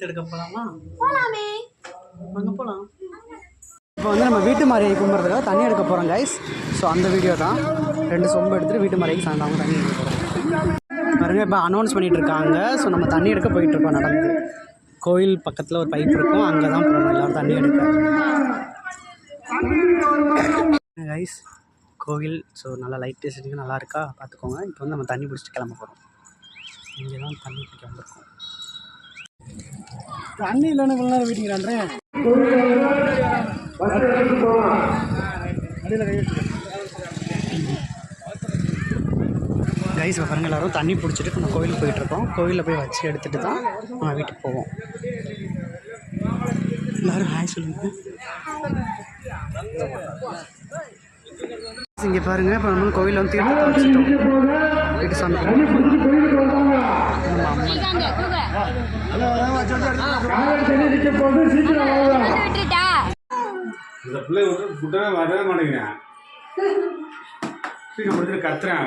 எடுக்க போகலாமா? போகலாமே, அங்கே போகலாம். இப்போ வந்து நம்ம வீட்டு மாரியை கும்பிட்றதுக்காக தண்ணி எடுக்க போகிறோம் கைஸ். ஸோ அந்த வீடியோ தான். 2 சொம்பு எடுத்துகிட்டு வீட்டு மாரிக்கு சாயந்தரம் தண்ணி எடுக்க போகிறோம். பாருங்க, இப்போ அனௌன்ஸ் பண்ணிகிட்டு இருக்காங்க. ஸோ நம்ம தண்ணி எடுக்க போயிட்டுருக்கோம் நடந்து. கோயில் பக்கத்தில் ஒரு பைப் இருக்கும், அங்கே தான் போகணும் எல்லோரும் தண்ணி எடுக்க கைஸ். கோவில் ஸோ நல்லா லைட் செட்டிங் நல்லா இருக்கா பார்த்துக்கோங்க. இப்போ வந்து நம்ம தண்ணி பிடிச்சிட்டு கிளம்ப போகிறோம். இங்கே தான் தண்ணி பிடிக்க வந்திருக்கோம். தண்ணி இல்லைன்னு கொஞ்ச நேரம் வீட்டுங்கிறான்றேன். கைஸ் பாருங்க, எல்லோரும் தண்ணி பிடிச்சிட்டு நம்ம கோயிலுக்கு போயிட்டுருக்கோம். கோயிலில் போய் வச்சு எடுத்துகிட்டு தான் நம்ம வீட்டுக்கு போவோம். எல்லோரும் ஹாய் சொல்லுங்க. இங்கே பாருங்கள், இப்போ நம்ம கோயிலில் வந்து தீர்த்தத்தை வச்சுட்டோம். வீட்டு சாமி இந்த பிள்ளை விட்டு ஃபுட்டவே வரவே மாட்டேங்கிறேன். கத்துறேன்.